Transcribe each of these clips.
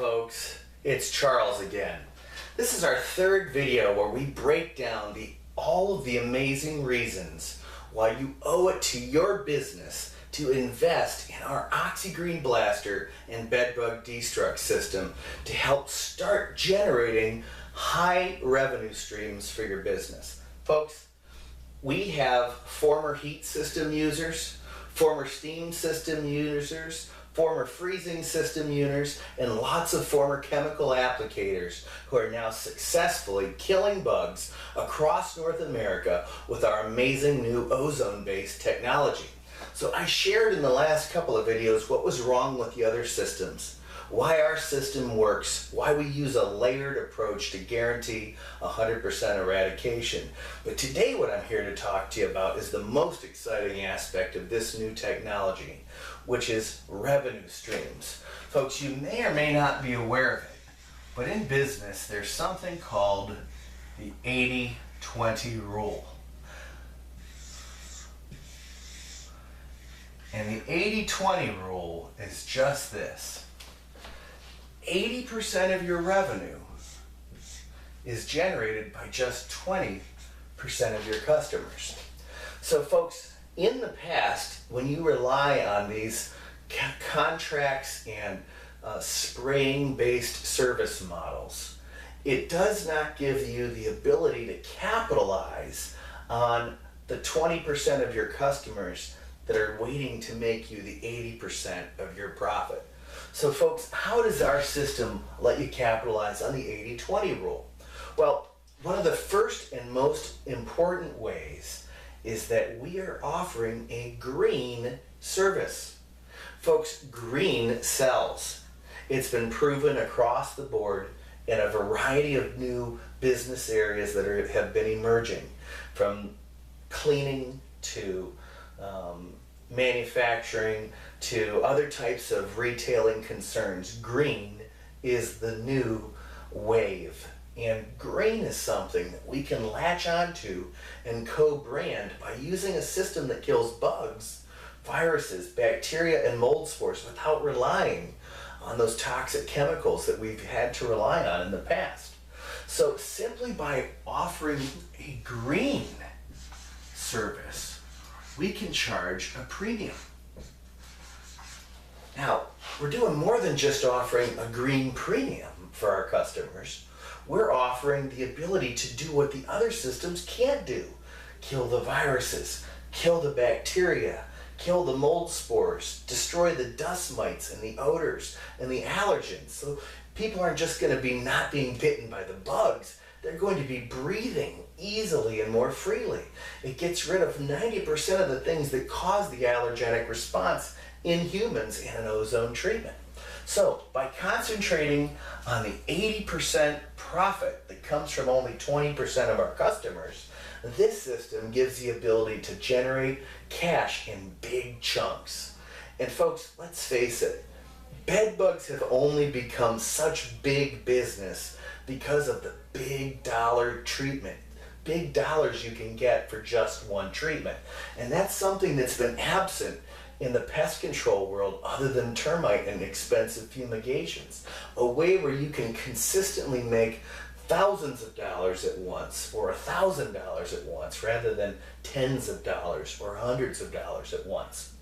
folks, it's Charles again. This is our third video where we break down all of the amazing reasons why you owe it to your business to invest in our OxyGreen Blaster and BedBug Destruct system to help start generating high revenue streams for your business. Folks, we have former heat system users, former steam system users, former freezing system users, and lots of former chemical applicators who are now successfully killing bugs across North America with our amazing new ozone-based technology. So I shared in the last couple of videos what was wrong with the other systems, why our system works, why we use a layered approach to guarantee 100% eradication. But today what I'm here to talk to you about is the most exciting aspect of this new technology, which is revenue streams. Folks, you may or may not be aware of it, but in business there's something called the 80-20 rule. And the 80-20 rule is just this. 80% of your revenue is generated by just 20% of your customers. So folks, in the past, when you rely on these contracts and spraying-based service models, it does not give you the ability to capitalize on the 20% of your customers that are waiting to make you the 80% of your profit. So folks, how does our system let you capitalize on the 80-20 rule? Well, one of the first and most important ways is that we are offering a green service. Folks, green sells. It's been proven across the board in a variety of new business areas that have been emerging, from cleaning to manufacturing to other types of retailing concerns. Green is the new wave, and green is something that we can latch onto and co-brand by using a system that kills bugs, viruses, bacteria, and mold spores without relying on those toxic chemicals that we've had to rely on in the past. So simply by offering a green service, we can charge a premium. Now, we're doing more than just offering a green premium for our customers. We're offering the ability to do what the other systems can't do. Kill the viruses, kill the bacteria, kill the mold spores, destroy the dust mites and the odors and the allergens. So people aren't just going to be not being bitten by the bugs, they're going to be breathing easily and more freely. It gets rid of 90% of the things that cause the allergenic response in humans in an ozone treatment. So by concentrating on the 80% profit that comes from only 20% of our customers, this system gives the ability to generate cash in big chunks. And folks, let's face it, bedbugs have only become such big business because of the big dollar treatment. Big dollars you can get for just one treatment. And that's something that's been absent in the pest control world other than termite and expensive fumigations. A way where you can consistently make thousands of dollars at once or $1,000 at once rather than tens of dollars or hundreds of dollars at once.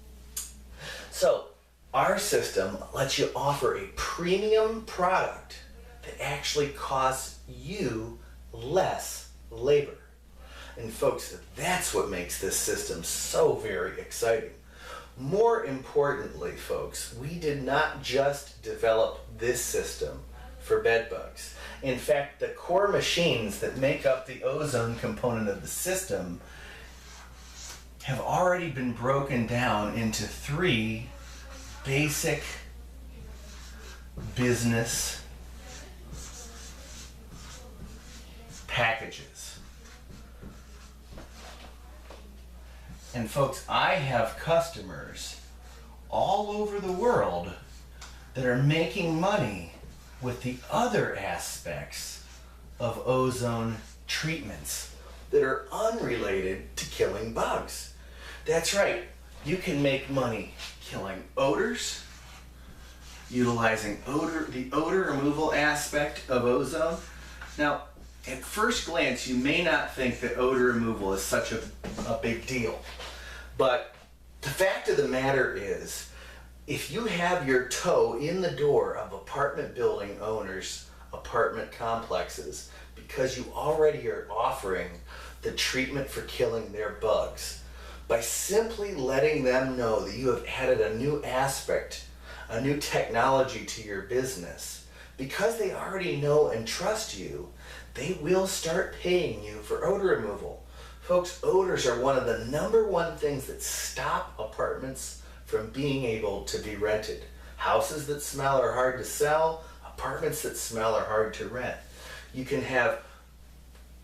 So our system lets you offer a premium product that actually costs you less labor. And folks, that's what makes this system so very exciting. More importantly, folks, we did not just develop this system for bedbugs. In fact, the core machines that make up the ozone component of the system have already been broken down into 3 basic business packages. And folks, I have customers all over the world that are making money with the other aspects of ozone treatments that are unrelated to killing bugs. That's right, you can make money killing odors, utilizing the odor removal aspect of ozone. Now, at first glance, you may not think that odor removal is such a big deal, but the fact of the matter is, if you have your toe in the door of apartment building owners' apartment complexes because you already are offering the treatment for killing their bugs, by simply letting them know that you have added a new aspect, a new technology to your business, because they already know and trust you, they will start paying you for odor removal. Folks, odors are one of the #1 things that stop apartments from being able to be rented. Houses that smell are hard to sell. Apartments that smell are hard to rent. You can have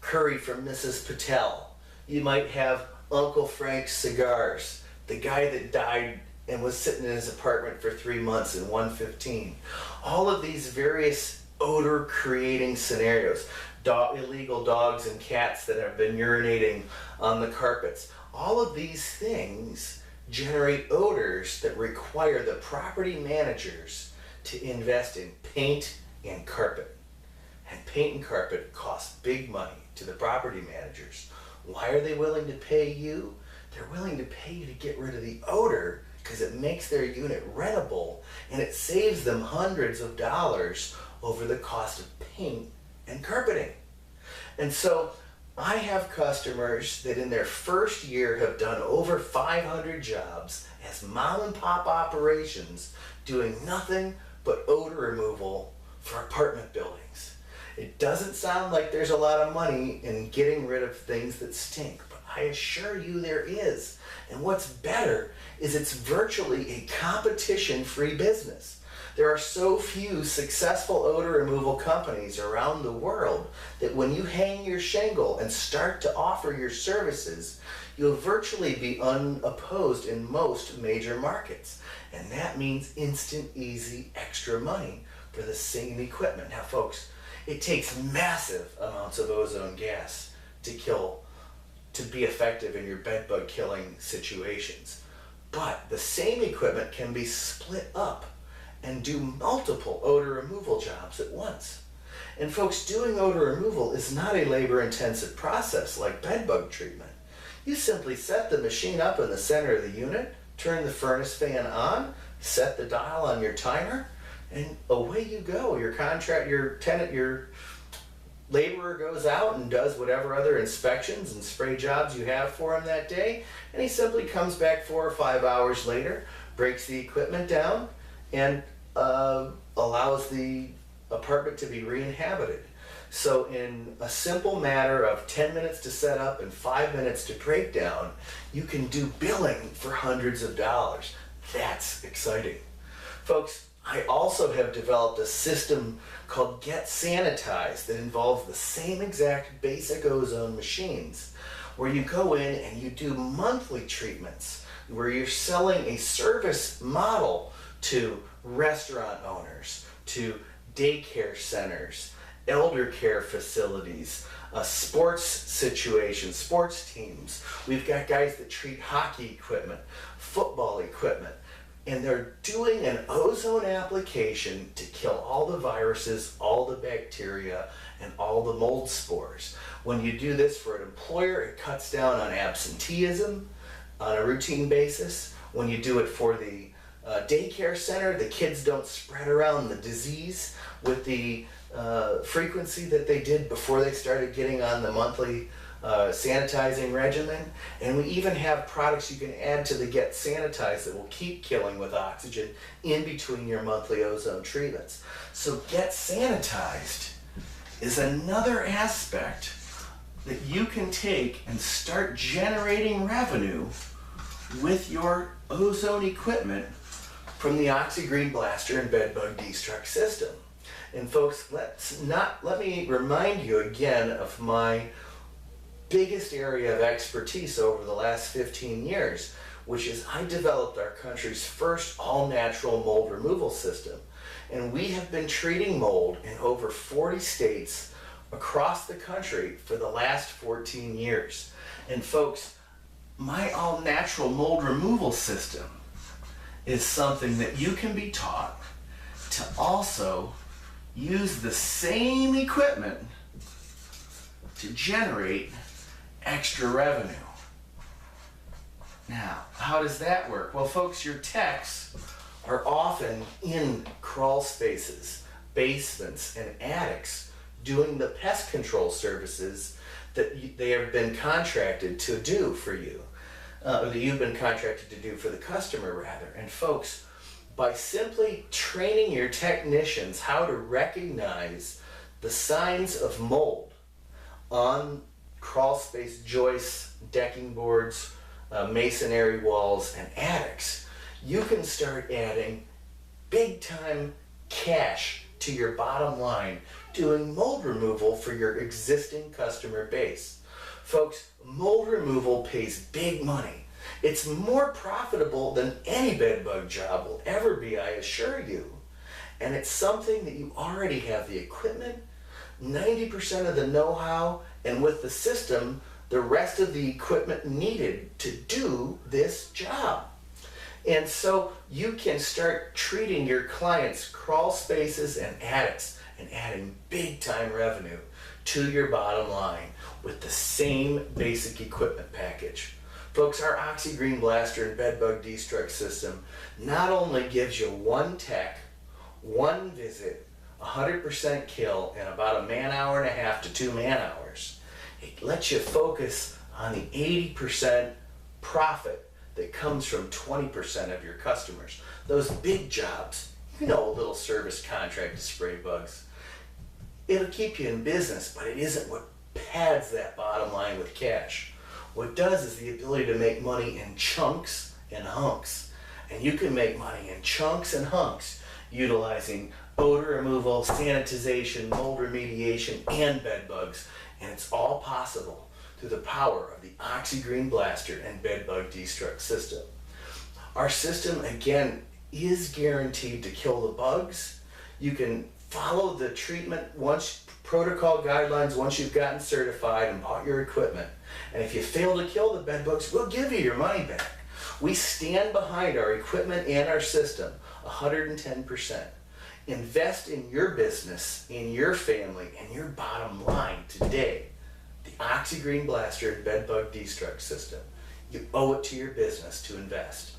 curry from Mrs. Patel. You might have Uncle Frank's cigars, the guy that died and was sitting in his apartment for 3 months in 115. All of these various odor creating scenarios. Illegal dogs and cats that have been urinating on the carpets. All of these things generate odors that require the property managers to invest in paint and carpet. And paint and carpet cost big money to the property managers. Why are they willing to pay you? They're willing to pay you to get rid of the odor because it makes their unit rentable and it saves them hundreds of dollars over the cost of paint and carpeting. And so I have customers that in their first year have done over 500 jobs as mom and pop operations doing nothing but odor removal for apartment buildings. It doesn't sound like there's a lot of money in getting rid of things that stink, but I assure you there is. And what's better is it's virtually a competition-free business. There are so few successful odor removal companies around the world that when you hang your shingle and start to offer your services, you'll virtually be unopposed in most major markets. And that means instant, easy, extra money for the same equipment. Now folks, it takes massive amounts of ozone gas to be effective in your bedbug killing situations. But the same equipment can be split up and do multiple odor removal jobs at once. And folks, doing odor removal is not a labor-intensive process like bedbug treatment. You simply set the machine up in the center of the unit, turn the furnace fan on, set the dial on your timer, and away you go. Your laborer goes out and does whatever other inspections and spray jobs you have for him that day, and he simply comes back 4 or 5 hours later, breaks the equipment down, and allows the apartment to be re-inhabited. So in a simple matter of 10 minutes to set up and 5 minutes to break down, you can do billing for hundreds of dollars. That's exciting. Folks, I also have developed a system called Get Sanitized that involves the same exact basic ozone machines, where you go in and you do monthly treatments, where you're selling a service model to restaurant owners, to daycare centers, elder care facilities, sports situations, sports teams. We've got guys that treat hockey equipment, football equipment, and they're doing an ozone application to kill all the viruses, all the bacteria, and all the mold spores. When you do this for an employer, it cuts down on absenteeism on a routine basis. When you do it for the daycare center, the kids don't spread around the disease with the frequency that they did before they started getting on the monthly sanitizing regimen. And we even have products you can add to the Get Sanitized that will keep killing with oxygen in between your monthly ozone treatments. So Get Sanitized is another aspect that you can take and start generating revenue with your ozone equipment from the OxyGreen Blaster and BedBug Destruct system. And folks, let me remind you again of my biggest area of expertise over the last 15 years, which is I developed our country's first all-natural mold removal system. And we have been treating mold in over 40 states across the country for the last 14 years. And folks, my all-natural mold removal system is something that you can be taught to also use the same equipment to generate extra revenue. Now, how does that work? Well, folks, your techs are often in crawl spaces, basements, and attics doing the pest control services that they have been contracted to do for you, that you've been contracted to do for the customer, rather. And folks, by simply training your technicians how to recognize the signs of mold on crawl space joists, decking boards, masonry walls, and attics, you can start adding big time cash to your bottom line doing mold removal for your existing customer base. Folks, mold removal pays big money. It's more profitable than any bedbug job will ever be, I assure you. And it's something that you already have the equipment, 90% of the know-how, and with the system, the rest of the equipment needed to do this job. And so you can start treating your clients' crawl spaces and attics and adding big time revenue to your bottom line with the same basic equipment package. Folks, our OxyGreen Blaster and BedBug Destruct system not only gives you one tech, one visit, 100% kill in about a man-hour and a half to 2 man-hours. It lets you focus on the 80% profit that comes from 20% of your customers. Those big jobs, you know, a little service contract to spray bugs. It'll keep you in business, but it isn't what pads that bottom line with cash. What does is the ability to make money in chunks and hunks. And you can make money in chunks and hunks utilizing odor removal, sanitization, mold remediation, and bed bugs. And it's all possible through the power of the OxyGreen Blaster and BedBug Destruct system. Our system, again, is guaranteed to kill the bugs. You can follow the treatment protocol guidelines once you've gotten certified and bought your equipment. And if you fail to kill the bed bugs, we'll give you your money back. We stand behind our equipment and our system 110%. Invest in your business, in your family, and your bottom line today. The OxyGreen Blaster and BedBug Destruct system. You owe it to your business to invest.